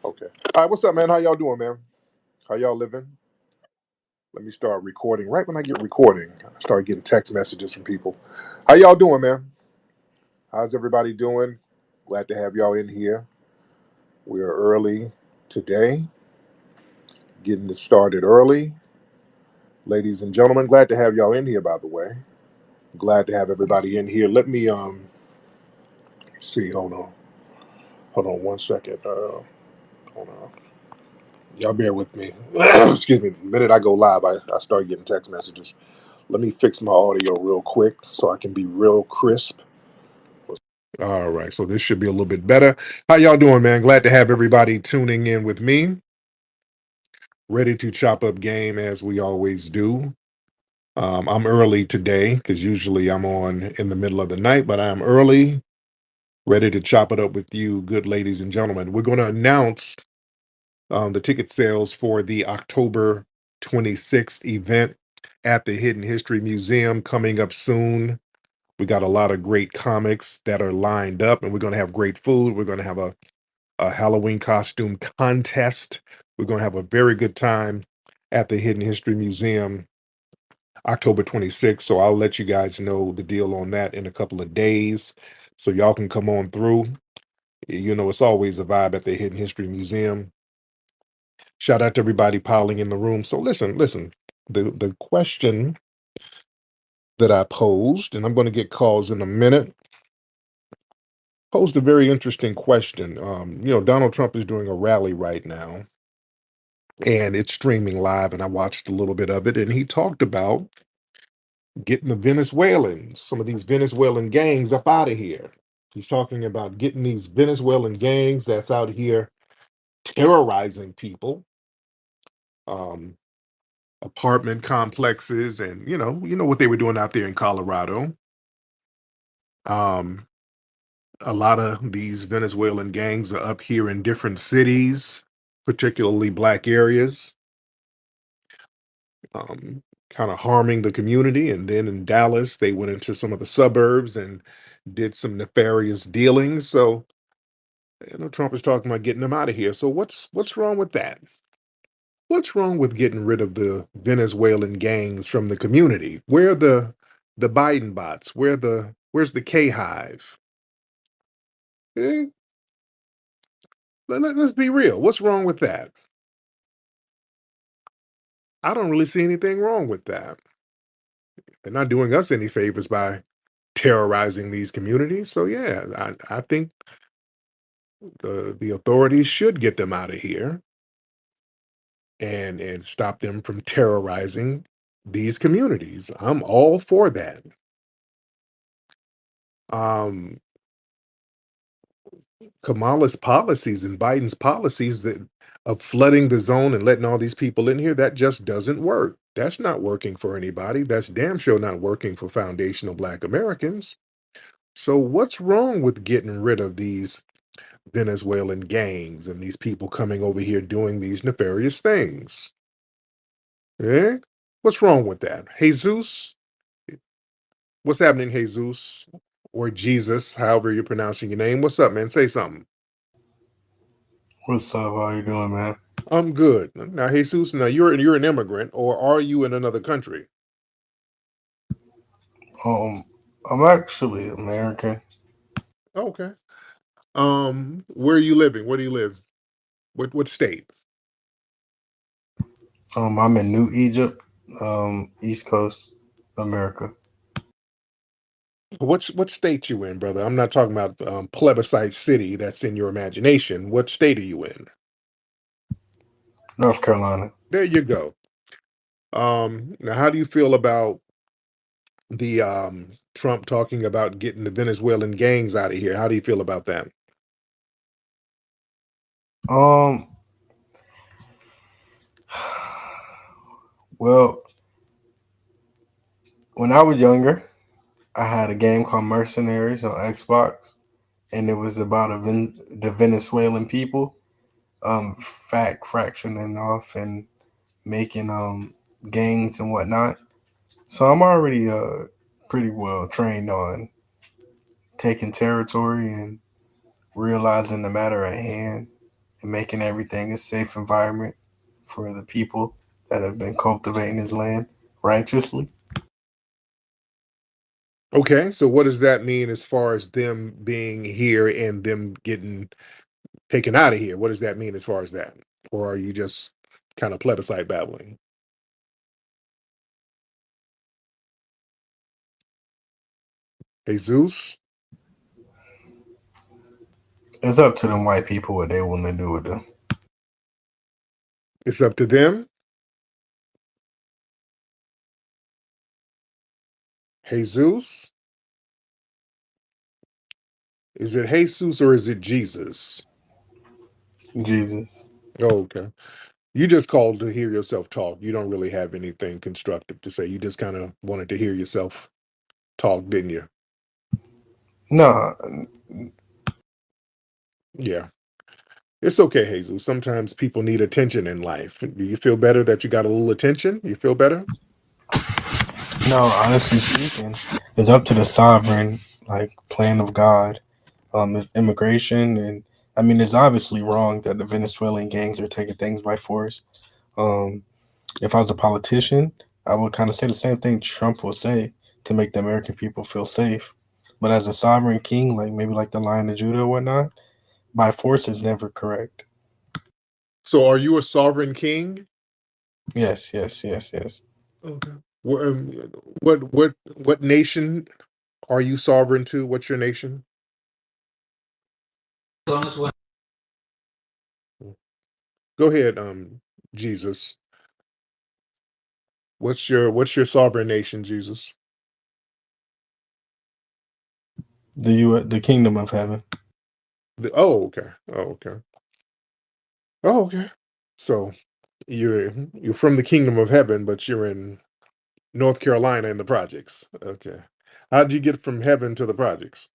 Okay. All right. What's up, man? How y'all doing, man? How y'all living? Let me start recording. Right when I get recording, I start getting text messages from people. How y'all doing, man? How's everybody doing? Glad to have y'all in here. We are early today, getting this started early. Ladies and gentlemen, glad to have y'all in here, by the way. Glad to have everybody in here. Let me see, hold on. Hold on one second. Hold on. Y'all bear with me. Excuse me. The minute I go live, I start getting text messages. Let me fix my audio real quick so I can be real crisp. All right, so this should be a little bit better. How y'all doing, man? Glad to have everybody tuning in with me. Ready to chop up game as we always do. I'm early today because usually I'm on in the middle of the night, but I'm early, ready to chop it up with you, good ladies and gentlemen. We're going to announce the ticket sales for the October 26th event at the Hidden History Museum coming up soon. We got a lot of great comics that are lined up, and we're going to have great food. We're going to have a Halloween costume contest. We're going to have a very good time at the Hidden History Museum October 26th. So I'll let you guys know the deal on that in a couple of days. So y'all can come on through. You know, it's always a vibe at the Hidden History Museum. Shout out to everybody piling in the room. So listen. The question that I posed, and I'm going to get calls in a minute, posed a very interesting question. Donald Trump is doing a rally right now, and it's streaming live, and I watched a little bit of it, and he talked about getting the Venezuelans, some of these Venezuelan gangs up out of here. He's talking about getting these Venezuelan gangs that's out here terrorizing people, um, apartment complexes, and you know what they were doing out there in Colorado. Um, a lot of these Venezuelan gangs are up here in different cities, particularly black areas, kind of harming the community. And then in Dallas, they went into some of the suburbs and did some nefarious dealings. So, Trump is talking about getting them out of here. So what's wrong with that? What's wrong with getting rid of the Venezuelan gangs from the community? Where are the Biden bots? Where's the K Hive? Eh, let's be real. What's wrong with that? I don't really see anything wrong with that. They're not doing us any favors by terrorizing these communities. So yeah, I think the authorities should get them out of here and stop them from terrorizing these communities. I'm all for that. Um, Kamala's policies and Biden's policies that of flooding the zone and letting all these people in here, that just doesn't work. That's not working for anybody. That's damn sure not working for foundational Black Americans. So what's wrong with getting rid of these Venezuelan gangs and these people coming over here doing these nefarious things? Eh? What's wrong with that? Jesus, what's happening, Jesus? Or Jesus, however you're pronouncing your name. What's up, man? Say something. What's up? How you doing, man? I'm good. Now, Jesus, now you're an immigrant, or are you in another country? Um, I'm actually American. Okay. Where are you living? Where do you live? What state? I'm in New Egypt, East Coast, America. What state you in, brother? I'm not talking about plebiscite city that's in your imagination. What state are you in? North Carolina. There you go. Now how do you feel about the Trump talking about getting the Venezuelan gangs out of here? How do you feel about that? Um, well, when I was younger, I had a game called Mercenaries on Xbox, and it was about the Venezuelan people, fractioning off and making gangs and whatnot. So I'm already pretty well trained on taking territory and realizing the matter at hand and making everything a safe environment for the people that have been cultivating his land righteously. Okay, so what does that mean as far as them being here and them getting taken out of here? What does that mean as far as that? Or are you just kind of plebiscite babbling? Jesus, It's up to them white people what they want to do with them. it's up to them. Jesus, is it Jesus or is it Jesus? Jesus. Oh, okay. You just called to hear yourself talk. You don't really have anything constructive to say. You just kind of wanted to hear yourself talk, didn't you? No, Yeah. It's okay, Jesus. Sometimes people need attention in life. Do you feel better that you got a little attention? You feel better? no. Honestly speaking, it's up to the sovereign plan of God. Immigration, and I mean, it's obviously wrong that the Venezuelan gangs are taking things by force. Um, if I was a politician, I would kind of say the same thing Trump will say to make the American people feel safe. But as a sovereign king, like maybe like the Lion of Judah or whatnot, by force is never correct. So, are you a sovereign king? Yes, yes, yes, yes. Okay. Wh- um, what nation are you sovereign to? What's your nation? Go ahead, Jesus. What's your sovereign nation, Jesus? The kingdom of heaven. Oh, okay. Oh, okay. Oh, okay. So you're from the kingdom of heaven, but you're in North Carolina in the projects. Okay. How did you get from heaven to the projects?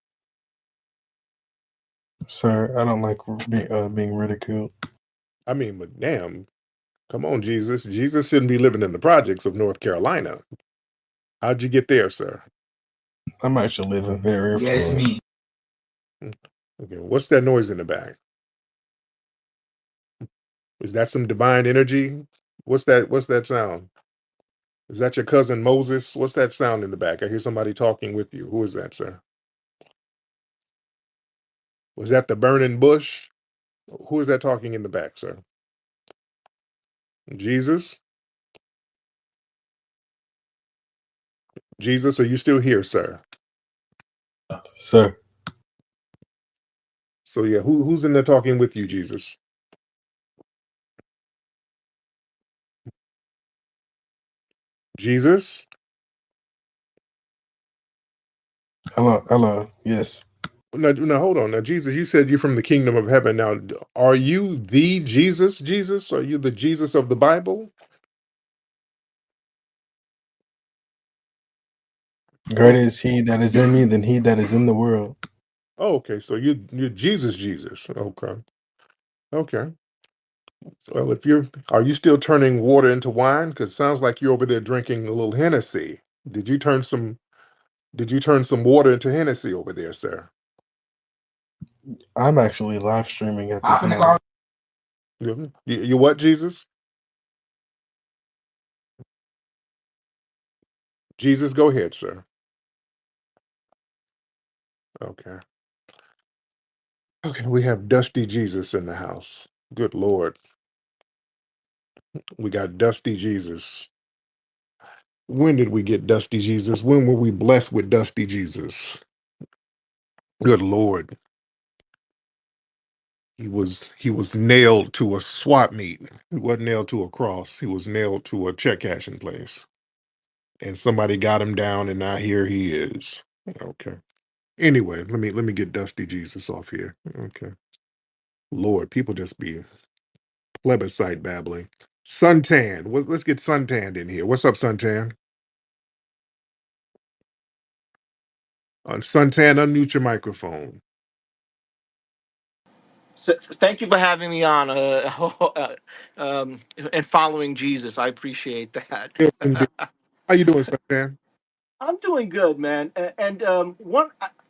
Sir, I don't like being ridiculed. I mean, but damn, come on, Jesus. Jesus shouldn't be living in the projects of North Carolina. How'd you get there, sir? I'm actually living very affluent. Mm, okay, what's that noise in the back? Is that some divine energy? What's that sound? Is that your cousin Moses? What's that sound in the back? I hear somebody talking with you. Who is that, sir? Was that the burning bush? Who is that talking in the back, sir? Jesus? Jesus, are you still here, sir? Sir, So yeah, who's in there talking with you, Jesus? Jesus? hello, hello, yes. No, hold on. Now, Jesus, you said you're from the kingdom of heaven. Now, are you the Jesus? Jesus? Are you the Jesus of the Bible? Greater Oh, is he that is in me than he that is in the world. oh, okay. So you're Jesus, Jesus. Okay, okay. Well, if are you still turning water into wine? Because it sounds like you're over there drinking a little Hennessy. Did you turn some? Did you turn some water into Hennessy over there, sir? I'm actually live streaming at this moment. You what, Jesus? Jesus, go ahead, sir. Okay. Okay, we have Dusty Jesus in the house. Good Lord. We got Dusty Jesus. When did we get Dusty Jesus? When were we blessed with Dusty Jesus? Good Lord. He was nailed to a swap meet. He wasn't nailed to a cross. He was nailed to a check cashing place. And somebody got him down and now here he is. Okay. Anyway, let me get Dusty Jesus off here. Okay. Lord, people just be plebiscite babbling. Suntan. Let's get Suntanned in here. What's up, Suntan? On Suntan, unmute your microphone. So, thank you for having me on and following Jesus. I appreciate that. Yes, indeed. How you doing, Suntan? I'm doing good, man. And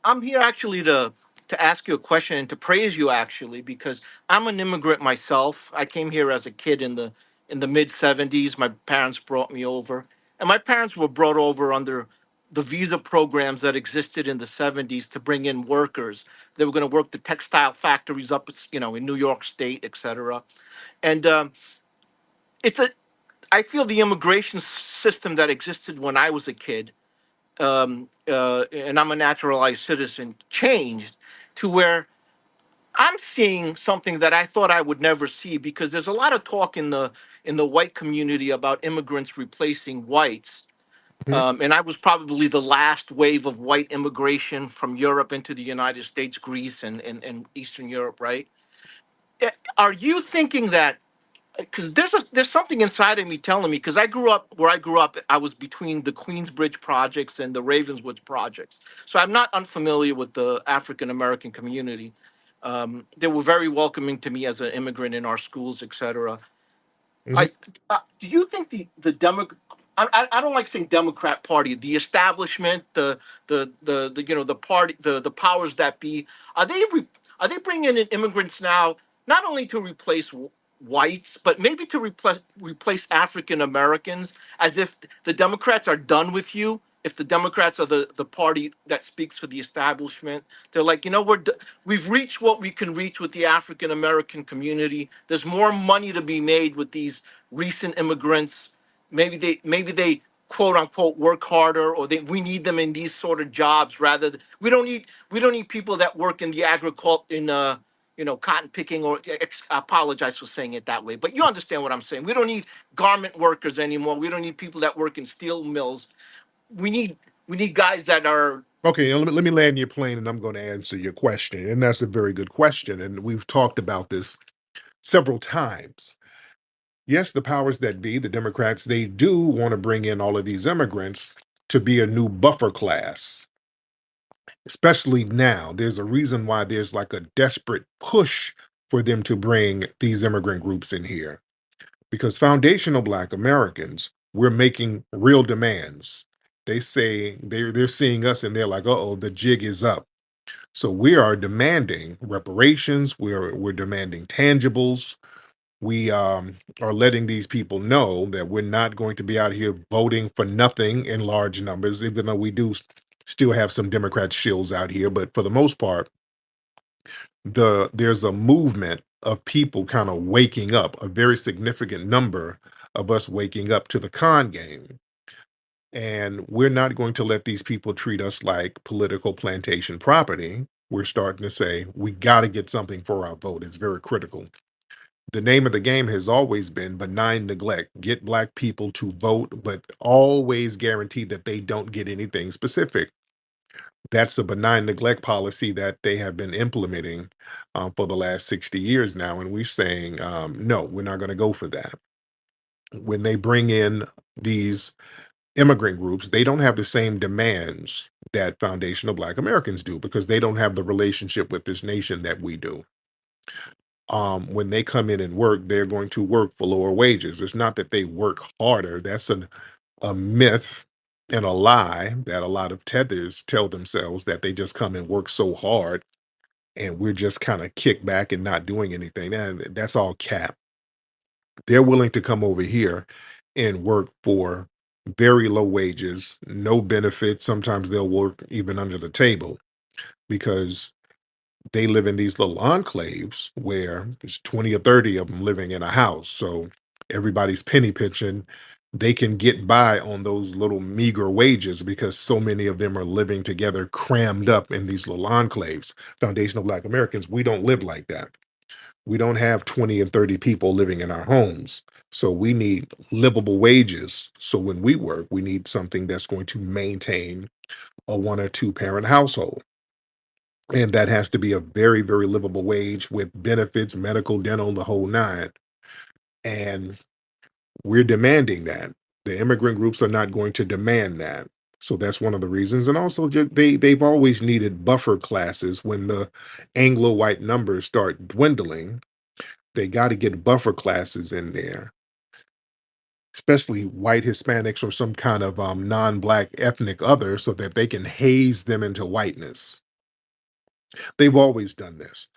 I'm here actually to to ask you a question and to praise you actually, because I'm an immigrant myself. I came here as a kid in the mid '70s. My parents brought me over, and my parents were brought over under the visa programs that existed in the '70s to bring in workers. They were going to work the textile factories up, in New York State, etc. And it's a I feel the immigration system that existed when I was a kid, and I'm a naturalized citizen, changed to where I'm seeing something that I thought I would never see, because there's a lot of talk in the white community about immigrants replacing whites. Mhm. And I was probably the last wave of white immigration from Europe into the United States, Greece, and Eastern Europe, right? Are you thinking that, because there's something inside of me telling me, because I grew up where I grew up, I was between the Queensbridge projects and the Ravenswood projects, so I'm not unfamiliar with the African American community. They were very welcoming to me as an immigrant in our schools, etc. Mhm. Like, do you think the I don't like saying Democrat Party, the establishment, the the party, the powers that be, are are they bringing in immigrants now, not only to replace whites, but maybe to replace African Americans, as if the Democrats are done with you? If the Democrats are the party that speaks for the establishment, they're like, we've reached what we can reach with the African American community. There's more money to be made with these recent immigrants. Maybe they quote unquote work harder, or we need them in these sort of jobs rather than, we don't need people that work in the agricult in cotton picking, or I apologize for saying it that way, but you understand what I'm saying. We don't need garment workers anymore. We don't need people that work in steel mills. We need we need guys that are. Okay, let me land your plane, and I'm going to answer your question. And that's a very good question. And we've talked about this several times. Yes, the powers that be, the Democrats, they do want to bring in all of these immigrants to be a new buffer class, especially now. There's a reason why there's like a desperate push for them to bring these immigrant groups in here, because foundational Black Americans, we're making real demands. They say they're seeing us and they're like, uh-oh, the jig is up. So we are demanding reparations. We're demanding tangibles. We are letting these people know that we're not going to be out here voting for nothing in large numbers, even though we do still have some Democrat shills out here. But for the most part, there's a movement of people kind of waking up, a very significant number of us waking up to the con game. And we're not going to let these people treat us like political plantation property. We're starting to say we got to get something for our vote. It's very critical. The name of the game has always been benign neglect. Get Black people to vote, but always guarantee that they don't get anything specific. That's a benign neglect policy that they have been implementing for the last 60 years now. And we're saying, no, we're not going to go for that. When they bring in these immigrant groups, they don't have the same demands that foundational Black Americans do, because they don't have the relationship with this nation that we do. When they come in and work, they're going to work for lower wages. It's not that they work harder. That's a myth and a lie that a lot of tethers tell themselves, that they just come and work so hard and we're just kind of kicked back and not doing anything. And that's all cap. They're willing to come over here and work for very low wages, no benefits. Sometimes they'll work even under the table, because they live in these little enclaves where there's 20 or 30 of them living in a house. So everybody's penny pitching. They can get by on those little meager wages because so many of them are living together, crammed up in these little enclaves. Foundational Black Americans, we don't live like that. We don't have 20 and 30 people living in our homes. So we need livable wages. So when we work, we need something that's going to maintain a one or two parent household. And that has to be a very, very livable wage with benefits, medical, dental, the whole nine. And we're demanding that. The immigrant groups are not going to demand that. So that's one of the reasons. And also, they've always needed buffer classes. When the Anglo white numbers start dwindling, they got to get buffer classes in there, especially white Hispanics or some kind of non-Black ethnic other, so that they can haze them into whiteness. They've always done this.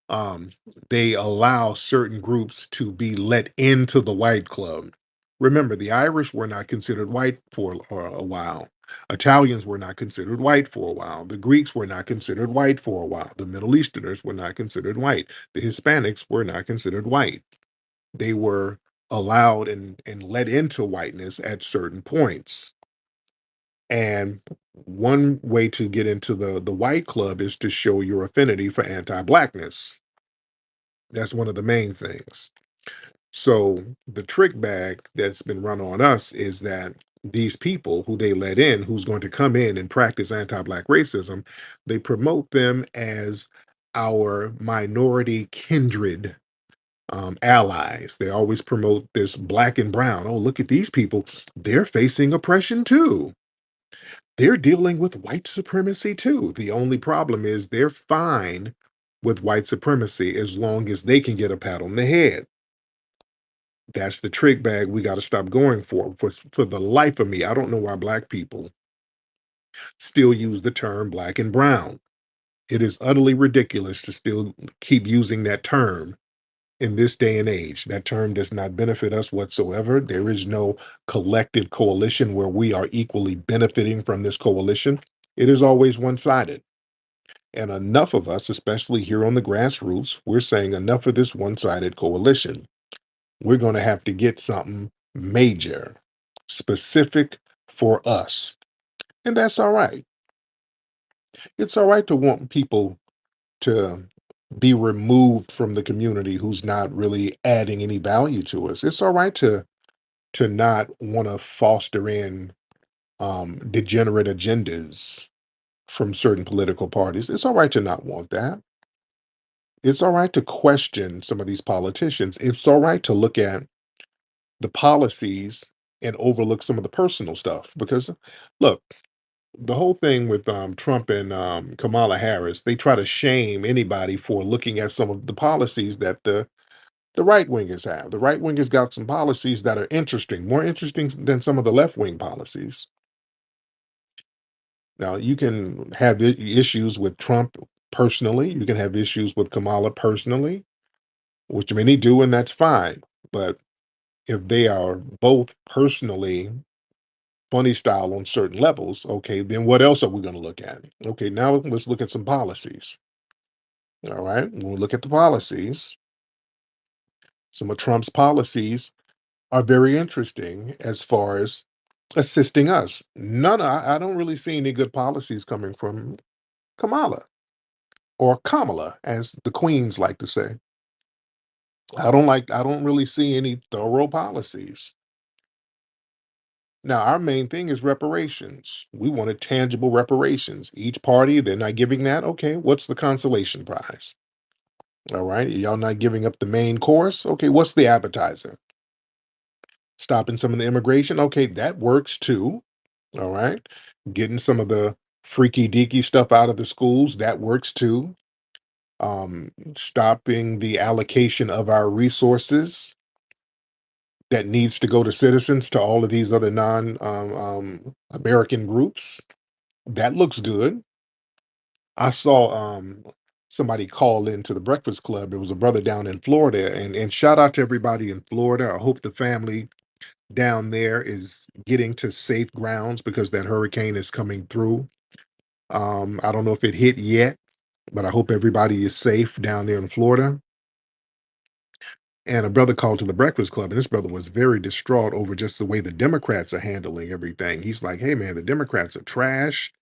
um, they allow certain groups to be let into the white club. Remember, the Irish were not considered white for a while. Italians were not considered white for a while. The Greeks were not considered white for a while. The Middle Easterners were not considered white. The Hispanics were not considered white. They were allowed and let into whiteness at certain points. And one way to get into the white club is to show your affinity for anti-blackness. That's one of the main things. So the trick bag that's been run on us is that these people who they let in, who's going to come in and practice anti-black racism, they promote them as our minority kindred allies. They always promote this black and brown. Oh, look at these people. They're facing oppression too. They're dealing with white supremacy too. The only problem is they're fine with white supremacy as long as they can get a pat on the head. That's the trick bag we got to stop going for. For the life of me, I don't know why black people still use the term black and brown. It is utterly ridiculous to still keep using that term in this day and age. That term does not benefit us whatsoever. There is no collective coalition where we are equally benefiting from this coalition. It is always one sided. And enough of us, especially here on the grassroots, we're saying enough of this one sided coalition. We're going to have to get something major, specific for us. And that's all right. It's all right to want people to be removed from the community who's not really adding any value to us. It's all right to not want to foster in degenerate agendas from certain political parties. It's all right to not want that. It's all right to question some of these politicians. It's all right to look at the policies and overlook some of the personal stuff. Because, look, the whole thing with Trump and Kamala Harris, they try to shame anybody for looking at some of the policies that the right wingers have. The right wingers got some policies that are interesting, more interesting than some of the left wing policies. Now, you can have issues with Trump personally. You can have issues with Kamala personally, which many do, and that's fine. But if they are both personally funny style on certain levels, okay, then what else are we going to look at? Okay, now let's look at some policies. All right, when we look at the policies, some of Trump's policies are very interesting as far as assisting us. I don't really see any good policies coming from Kamala or Kamala, as the Queens like to say. I don't really see any thorough policies. Now, our main thing is reparations. We wanted tangible reparations. Each party, they're not giving that. Okay, what's the consolation prize? All right, y'all not giving up the main course. Okay, what's the appetizer? Stopping some of the immigration. Okay, that works too. All right, getting some of the freaky deaky stuff out of the schools. That works too. Stopping the allocation of our resources that needs to go to citizens to all of these other non American groups. That looks good. I saw somebody call into the Breakfast Club. There was a brother down in Florida, and shout out to everybody in Florida. I hope the family down there is getting to safe grounds because that hurricane is coming through. I don't know if it hit yet, but I hope everybody is safe down there in Florida. And a brother called to the Breakfast Club, and this brother was very distraught over just the way the Democrats are handling everything. He's like, "Hey, man, the Democrats are trash.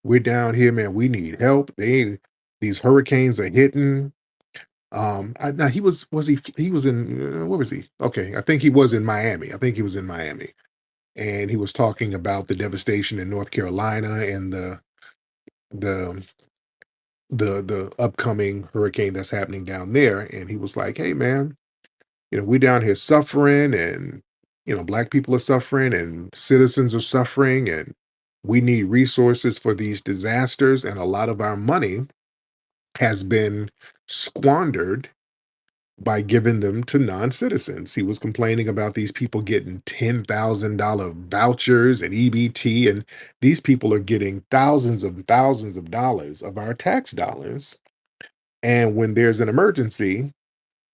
We're down here, man. We need help. These hurricanes are hitting." Now he was in where was he? Okay, I think he was in Miami. I think he was in Miami, and he was talking about the devastation in North Carolina and the the upcoming hurricane that's happening down there. And he was like, "Hey, man, we down here suffering and black people are suffering and citizens are suffering and we need resources for these disasters and a lot of our money has been squandered by giving them to non-citizens." He was complaining about these people getting $10,000 vouchers and EBT, and these people are getting thousands of dollars of our tax dollars And when there's an emergency,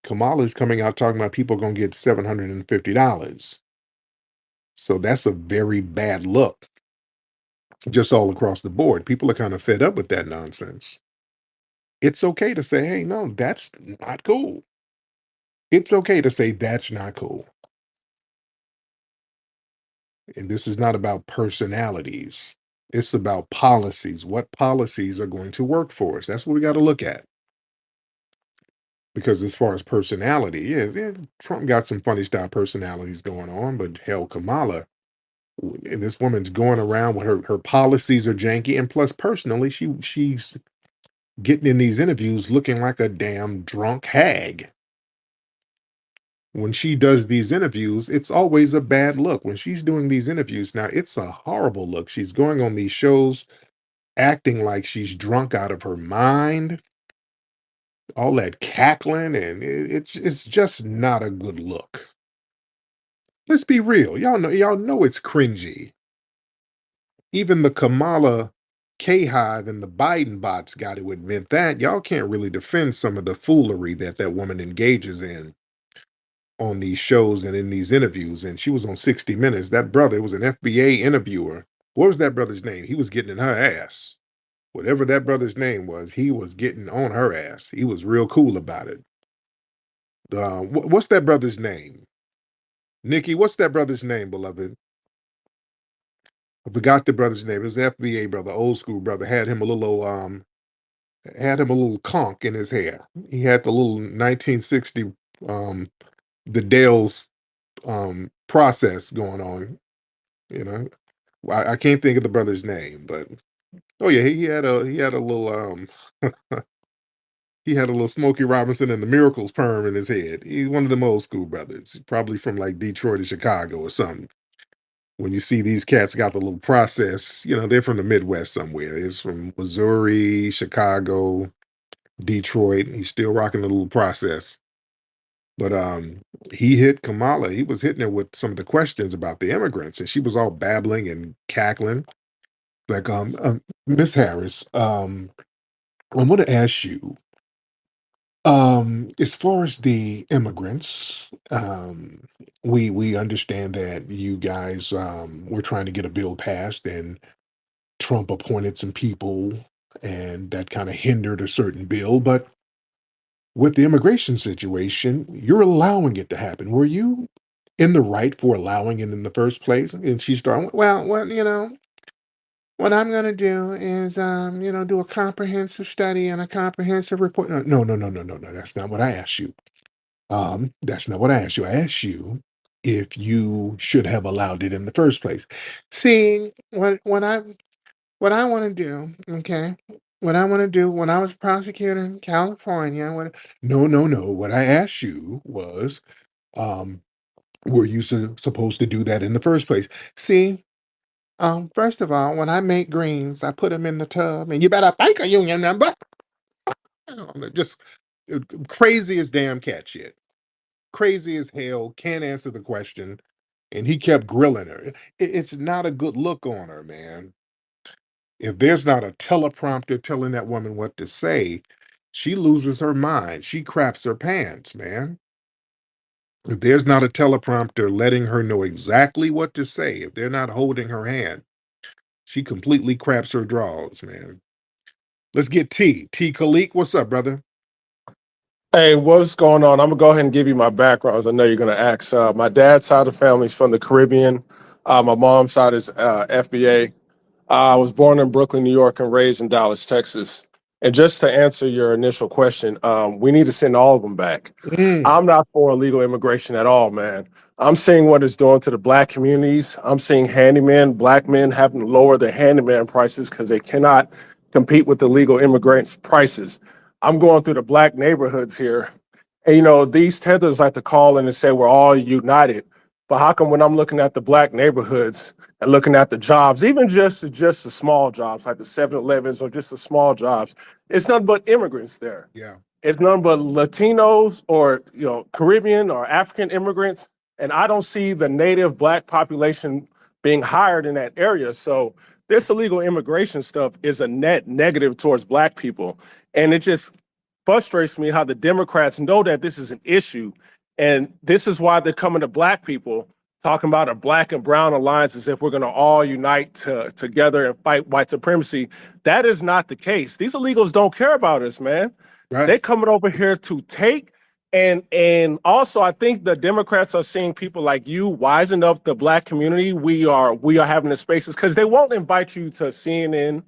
Kamala's coming out talking about people going to get $750. So that's a very bad look, just all across the board. People are kind of fed up with that nonsense. It's okay to say, hey, no, that's not cool. It's okay to say that's not cool. And this is not about personalities. It's about policies. What policies are going to work for us? That's what we got to look at. Because as far as personality, yeah, Trump got some funny style personalities going on, but hell, Kamala, and this woman's going around with her policies are janky, and plus, personally, she's getting in these interviews looking like a damn drunk hag. When she does these interviews, it's always a bad look. When she's doing these interviews now, it's a horrible look. She's going on these shows acting like she's drunk out of her mind, all that cackling, and it's just not a good look. Let's be real. Y'all know it's cringy. Even the Kamala K Hive and the Biden bots got to admit that. Y'all can't really defend some of the foolery that that woman engages in on these shows and in these interviews. And she was on 60 Minutes. That brother was an FBA interviewer. What was that brother's name? He was getting in her ass. Whatever that brother's name was, he was getting on her ass. He was real cool about it. What's that brother's name? Nikki, what's that brother's name, beloved? I forgot the brother's name. It was FBA brother, old school brother. Had him a little conch in his hair. He had the little 1960 um the Dale's process going on. You know, I can't think of the brother's name, but oh yeah, he had a little he had a little Smokey Robinson and the Miracles perm in his head. He's one of them old school brothers, probably from like Detroit or Chicago or something. When you see these cats got the little process, they're from the Midwest somewhere. It's from Missouri, Chicago, Detroit. He's still rocking the little process. But he hit Kamala. He was hitting her with some of the questions about the immigrants, and she was all babbling and cackling. Like, Miss Harris, I want to ask you, as far as the immigrants, we understand that you guys were trying to get a bill passed, and Trump appointed some people, and that kind of hindered a certain bill. But with the immigration situation, you're allowing it to happen. Were you in the right for allowing it in the first place? And she started, well, what I'm going to do is, do a comprehensive study and a comprehensive report. No, no, no, no, no, no, no. That's not what I asked you. That's not what I asked you. I asked you if you should have allowed it in the first place. See, what I want to do, okay? What I want to do when I was a prosecutor in California, no, no, no. What I asked you was, um, were you supposed to do that in the first place? See, first of all, when I make greens, I put them in the tub, and you better thank a union member. Just crazy as damn cat shit. Crazy as hell. Can't answer the question, and he kept grilling her. It's not a good look on her, man. If there's not a teleprompter telling that woman what to say, she loses her mind. She craps her pants, man. If there's not a teleprompter letting her know exactly what to say, if they're not holding her hand, she completely craps her drawers, man. Let's get T Khalik. What's up, brother? Hey, what's going on? I'm gonna go ahead and give you my background, as I know you're gonna ask. My dad's side of the family is from the Caribbean. My mom's side is FBA. I was born in Brooklyn, New York, and raised in Dallas, Texas. And just to answer your initial question, we need to send all of them back. Mm, I'm not for illegal immigration at all, man. I'm seeing what it's doing to the black communities. I'm seeing handymen, black men having to lower their handyman prices because they cannot compete with the legal immigrants' prices. I'm going through the black neighborhoods here, and these tethers like to call in and say we're all united. But how come when I'm looking at the black neighborhoods and looking at the jobs, even just the small jobs like the 7-Elevens or just the small jobs, it's nothing but immigrants there. yeah, It's none but Latinos or Caribbean or African immigrants, and I don't see the native black population being hired in that area. So this illegal immigration stuff is a net negative towards black people, and it just frustrates me how the Democrats know that this is an issue. And this is why they're coming to black people talking about a black and brown alliance as if we're going to all unite together and fight white supremacy. That is not the case. These illegals don't care about us, man. Right. They're coming over here to take. And also, I think the Democrats are seeing people like you wisen up the black community. We are having the spaces because they won't invite you to CNN,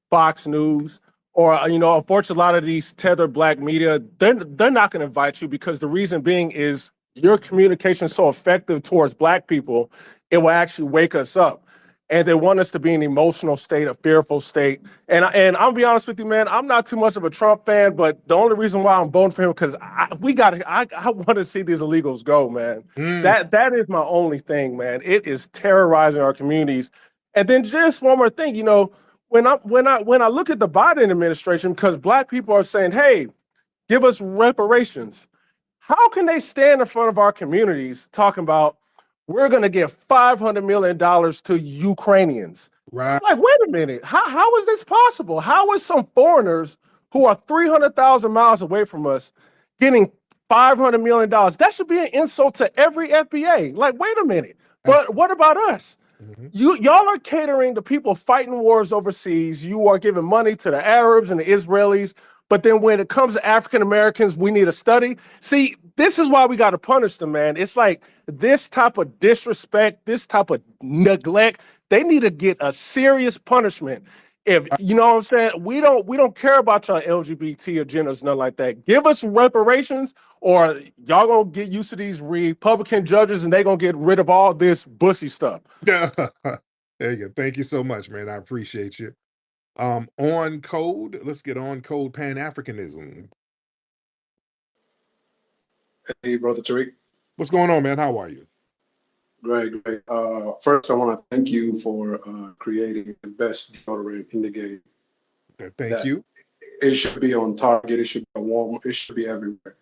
Fox News, or unfortunately, a lot of these tethered black media, they're not going to invite you because the reason being is your communication is so effective towards black people, it will actually wake us up. And they want us to be in an emotional state, a fearful state. And I'll be honest with you, man, I'm not too much of a Trump fan, but the only reason why I'm voting for him because I want to see these illegals go, man. That is my only thing, man. It is terrorizing our communities. And then just one more thing, when I look at the Biden administration, because black people are saying, hey, give us reparations. How can they stand in front of our communities talking about we're going to give $500 million to Ukrainians? Right. I'm like, wait a minute. How is this possible? How is some foreigners who are 300,000 miles away from us getting $500 million? That should be an insult to every FBA. Like, wait a minute. But what about us? Mm-hmm. Y'all are catering to people fighting wars overseas. You are giving money to the Arabs and the Israelis. But then when it comes to African Americans, we need a study. See, this is why we got to punish them, man. It's like this type of disrespect, this type of neglect, they need to get a serious punishment. If you know what I'm saying, we don't care about your LGBT agendas, nothing like that. Give us reparations, or y'all gonna get used to these Republican judges, and they gonna get rid of all this bussy stuff. There you go. Thank you so much, man. I appreciate you. On code, let's get on code Pan-Africanism. Hey, brother Tariq. What's going on, man? How are you? Great. First, I want to thank you for creating the best deodorant in the game. Thank you. It should be on Target. It should be on Walmart. It should be everywhere.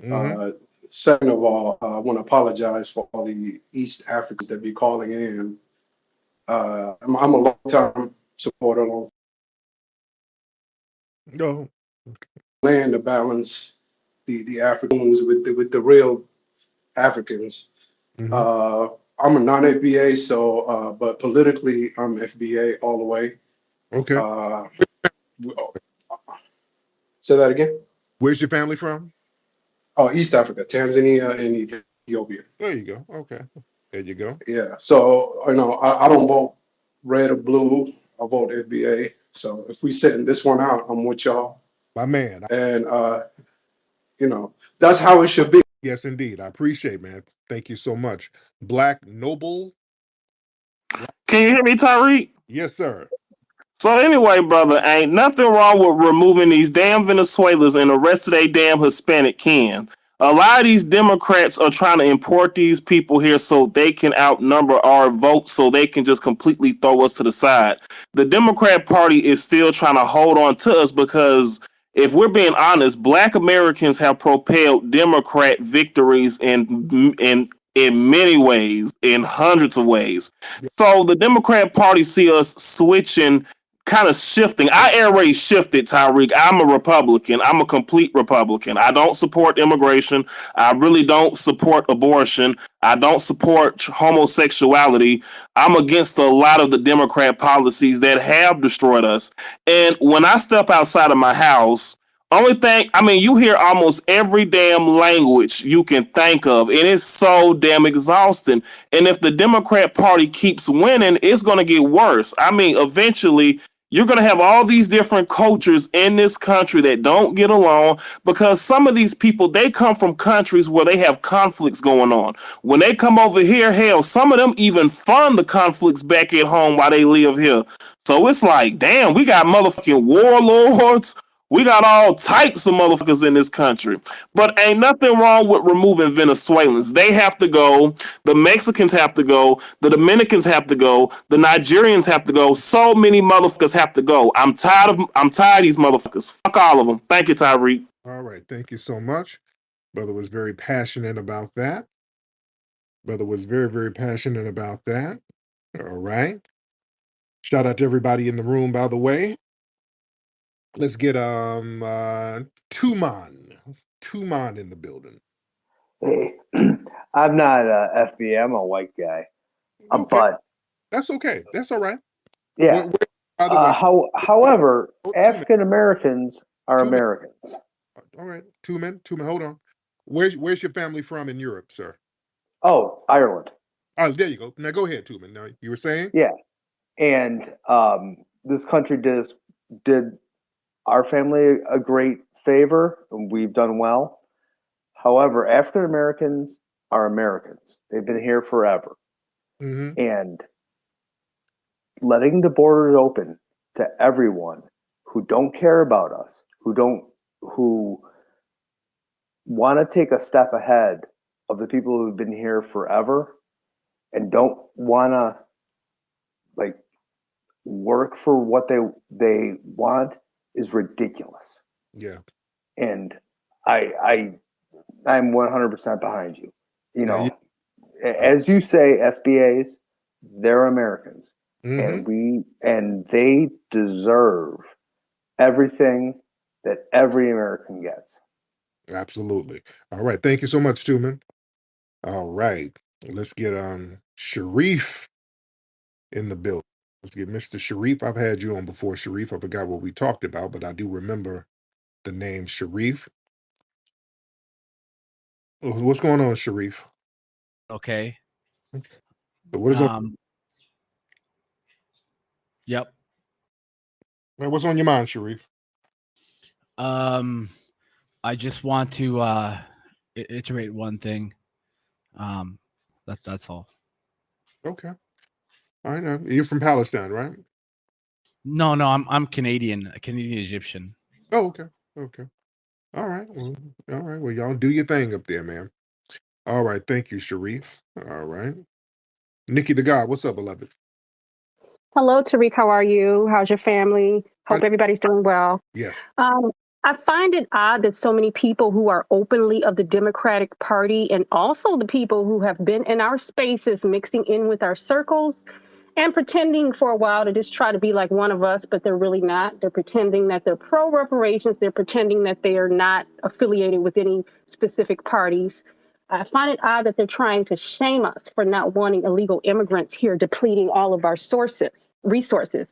Mm-hmm. Second of all, I want to apologize for all the East Africans that be calling in. I'm a long-time supporter on No. land to balance the Africans with the real Africans. Mm-hmm. I'm a non-FBA, so but politically I'm FBA all the way. Okay. Say that again. Where's your family from? Oh, East Africa, Tanzania, and Ethiopia. There you go. Okay. There you go. Yeah. So I don't vote red or blue. I vote FBA. So if we setting this one out, I'm with y'all. My man. And that's how it should be. Yes, indeed. I appreciate, man. Thank you so much. Black Noble. Can you hear me, Tariq? Yes, sir. So anyway, brother, ain't nothing wrong with removing these damn Venezuelans and the rest of they damn Hispanic kin. A lot of these Democrats are trying to import these people here so they can outnumber our votes, so they can just completely throw us to the side. The Democrat Party is still trying to hold on to us because if we're being honest, Black Americans have propelled Democrat victories in many ways, in hundreds of ways. So the Democrat Party see us switching, kind of shifting. I already shifted, Tariq. I'm a Republican. I'm a complete Republican. I don't support immigration. I really don't support abortion. I don't support homosexuality. I'm against a lot of the Democrat policies that have destroyed us. And when I step outside of my house, only thing, you hear almost every damn language you can think of, and it's so damn exhausting. And if the Democrat Party keeps winning, it's going to get worse. Eventually, you're going to have all these different cultures in this country that don't get along because some of these people, they come from countries where they have conflicts going on. When they come over here, hell, some of them even fund the conflicts back at home while they live here. So it's like, damn, we got motherfucking warlords. We got all types of motherfuckers in this country. But ain't nothing wrong with removing Venezuelans. They have to go. The Mexicans have to go. The Dominicans have to go. The Nigerians have to go. So many motherfuckers have to go. I'm tired of these motherfuckers. Fuck all of them. Thank you, Tariq. All right. Thank you so much. Brother was very passionate about that. Brother was very, very passionate about that. All right. Shout out to everybody in the room, by the way. Let's get Tuman. Tuman in the building. Hey, I'm not FBA. I'm a white guy. Okay, But that's okay. That's all right. yeah. By the way, However, two men, African Americans are two men. Americans. All right, two men. Hold on. Where's your family from in Europe, sir? Oh, Ireland. Oh, there you go. Now go ahead, Tuman. Now you were saying? Yeah. And this country did our family a great favor, and we've done well. However, African Americans are Americans. They've been here forever. Mm-hmm. And letting the borders open to everyone who don't care about us, who want to take a step ahead of the people who've been here forever and don't want to like work for what they want is ridiculous. Yeah. And I'm 100% behind you. You Now you. know, as you say, FBAs, they're Americans, Mm-hmm. and they deserve everything that every American gets. Absolutely. All right. Thank you so much, Tuman. All right. Let's get Sharif in the building. Let's get Mr. Sharif. I've had you on before, Sharif. I forgot what we talked about, but I do remember the name Sharif. What's going on, Sharif? Okay. So what is on, Yep. what's on your mind, Sharif? I just want to iterate one thing. That's all. Okay. All right. Now, you're from Palestine, right? No, I'm Canadian, a Canadian Egyptian. Oh, okay. Okay. All right. Well, all right. Well, y'all do your thing up there, man. All right. Thank you, Sharif. All right. Nikki the God, what's up, beloved? Hello, Tariq. How are you? How's your family? I, Hope everybody's doing well. yes. Um, I find it odd that so many people who are openly of the Democratic Party and also the people who have been in our spaces mixing in with our circles and pretending for a while to just try to be like one of us, but they're really not. They're pretending that they're pro reparations. They're pretending that they are not affiliated with any specific parties. I find it odd that they're trying to shame us for not wanting illegal immigrants here, depleting all of our resources.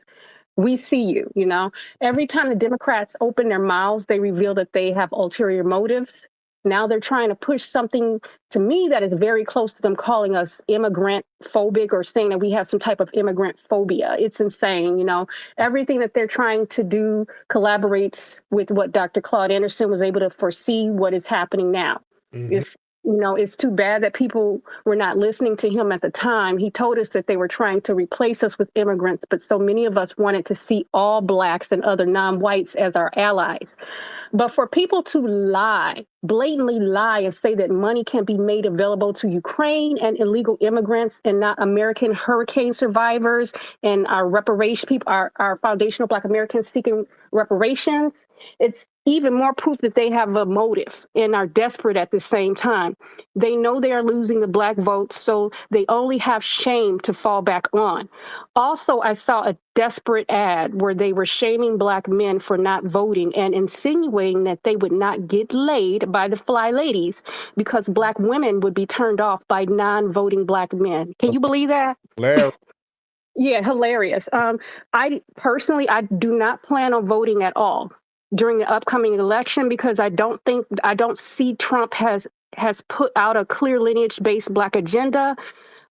We see you, you know. Every time the Democrats open their mouths, they reveal that they have ulterior motives. Now they're trying to push something to me that is very close to them calling us immigrant phobic or saying that we have some type of immigrant phobia. It's insane, you know. Everything that they're trying to do collaborates with what Dr. Claude Anderson was able to foresee what is happening now. Mm-hmm. It's it's too bad that people were not listening to him at the time. He told us that they were trying to replace us with immigrants, but so many of us wanted to see all blacks and other non-whites as our allies. But for people to lie, blatantly lie, and say that money can be made available to Ukraine and illegal immigrants and not American hurricane survivors and our reparation people, our foundational Black Americans seeking reparations, it's even more proof that they have a motive and are desperate at the same time. They know they are losing the Black vote, so they only have shame to fall back on. Also, I saw a desperate ad where they were shaming Black men for not voting and insinuating that they would not get laid by the fly ladies because Black women would be turned off by non-voting Black men. Can you believe that? Larry. Yeah, hilarious. I do not plan on voting at all during the upcoming election because I don't see Trump has put out a clear lineage-based Black agenda.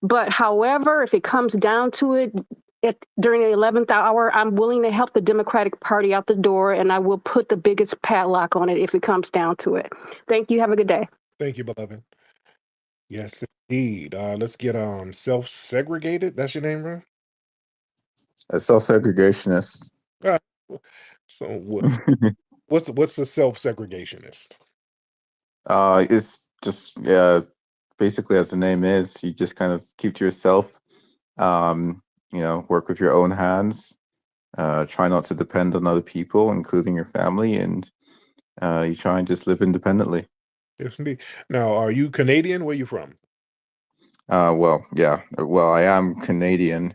But however, if it comes down to it, during the 11th hour, I'm willing to help the Democratic Party out the door, and I will put the biggest padlock on it if it comes down to it. Thank you. Have a good day. Thank you, beloved. Yes, indeed. Let's get self-segregated. That's your name, bro? A self-segregationist. Uh, so what's a self-segregationist? It's just basically as the name is, you just kind of keep to yourself. Work with your own hands. Try not to depend on other people, including your family, and you try and just live independently. Yes, indeed. Now, are you Canadian? Where are you from? Well, I am Canadian.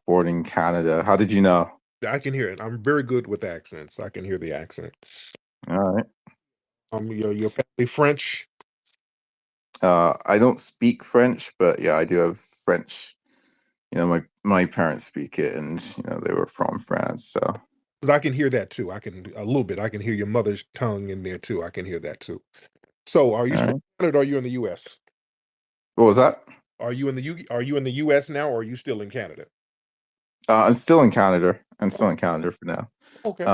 Born in Canada. How did you know? I can hear it. I'm very good with accents. I can hear the accent. All right. Your family French. I don't speak French, but yeah, I do have French. You know, my parents speak it, and you know they were from France, so 'Cause I can hear that too. I can a little bit. I can hear your mother's tongue in there too. I can hear that too. So, are you all still right. in Canada or are you in the US? What was that? Are you in the US now or are you still in Canada? I'm still in Canada. I'm still in Canada for now. Okay.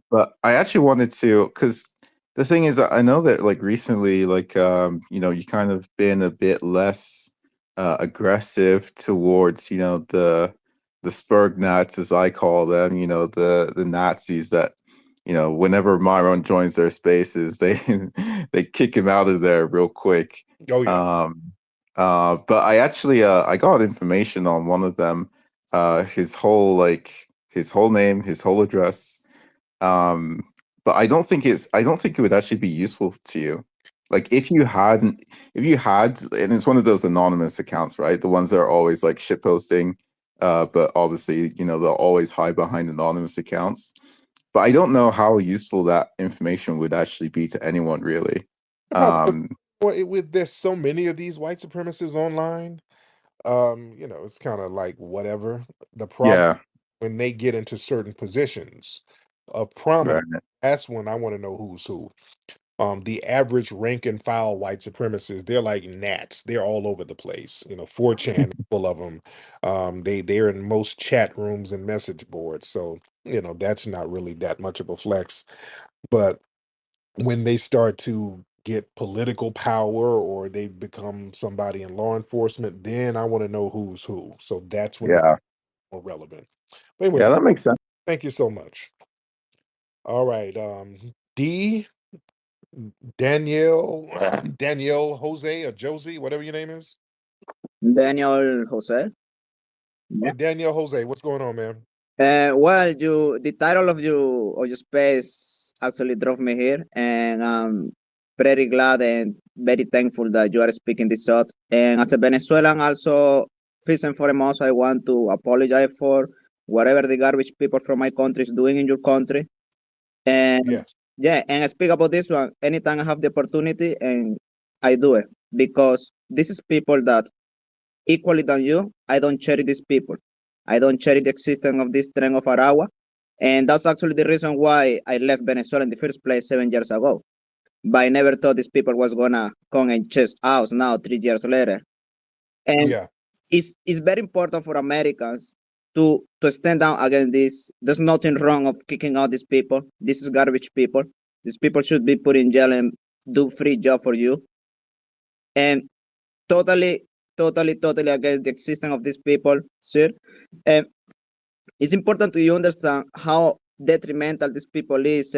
But I actually wanted to, because the thing is, I know that like recently, like you know, you kind of been a bit less aggressive towards, you know, the Spurg Nats, as I call them, you know, the Nazis that, you know, whenever Myron joins their spaces, they they kick him out of there real quick. Oh yeah. Um, but I actually I got information on one of them, his whole his whole name, his whole address. Um, but I don't think it would actually be useful to you. Like if you had, and it's one of those anonymous accounts, right? The ones that are always like shit posting, but obviously, you know, they'll always hide behind anonymous accounts. But I don't know how useful that information would actually be to anyone, really. The problem is, Um, with there's so many of these white supremacists online. It's kind of like whatever. The problem yeah, when they get into certain positions of prominence, right, that's when I want to know who's who. The average rank and file white supremacists, they're like gnats. They're all over the place. 4chan is full of them. They're in most chat rooms and message boards. So, that's not really that much of a flex. But when they start to get political power or they become somebody in law enforcement, then I want to know who's who. So that's when it's yeah, more relevant. But anyway, yeah, that makes sense. thank you so much. All right. D Danielle Danielle Jose or Josie, whatever your name is. Daniel Jose. Hey Yeah. Danielle Jose, what's going on, man? Well, the title of your space actually drove me here, and I'm pretty glad and very thankful that you are speaking this out. And as a Venezuelan, also first and foremost, I want to apologize for whatever the garbage people from my country is doing in your country. And Yes. yeah, and I speak about this one anytime I have the opportunity, and I do it because this is people that equally than you, I don't cherish these people. I don't cherish the existence of this tren of Aragua. And that's actually the reason why I left Venezuela in the first place 7 years ago. But I never thought these people was gonna come and chase us now 3 years later. And Yeah. it's very important for Americans to stand down against this. There's nothing wrong of kicking out these people. This is garbage people. These people should be put in jail and do free job for you. And totally, totally against the existence of these people, sir. And it's important to you understand how detrimental these people is.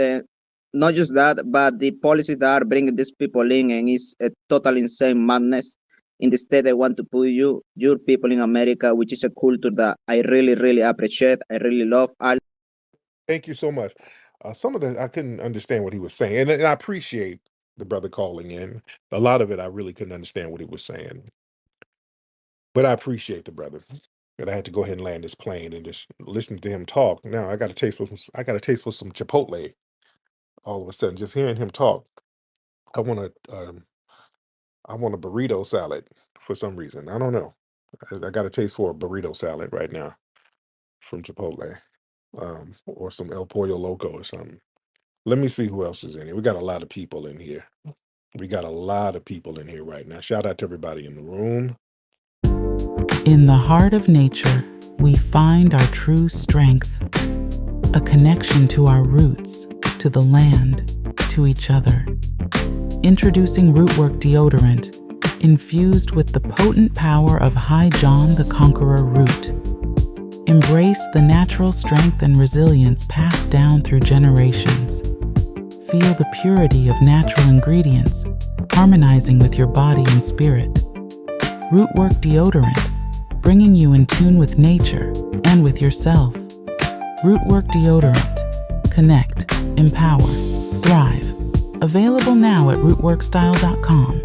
Not just that, but the policies that are bringing these people in, and it's a total insane madness. In the state, they want to put your people in America, which is a culture that I really, really appreciate. I really love. Thank you so much. Some of the I couldn't understand what he was saying, and I appreciate the brother calling in. A lot of it I really couldn't understand what he was saying, but I appreciate the brother. And I had to go ahead and land this plane and just listen to him talk. Now I got a taste for I got a taste for some Chipotle. All of a sudden, just hearing him talk, I want I want a burrito salad for some reason. I don't know. I got a taste for a burrito salad right now from Chipotle, or some El Pollo Loco or something. Let me see who else is in here. We got a lot of people in here. We got a lot of people in here right now. Shout out to everybody in the room. In the heart of nature, we find our true strength, a connection to our roots, to the land, to each other. Introducing Rootwork deodorant, infused with the potent power of High John the Conqueror root. Embrace the natural strength and resilience passed down through generations. Feel the purity of natural ingredients, harmonizing with your body and spirit. Rootwork deodorant, bringing you in tune with nature and with yourself. Rootwork deodorant. Connect, empower, thrive. Available now at rootworkstyle.com.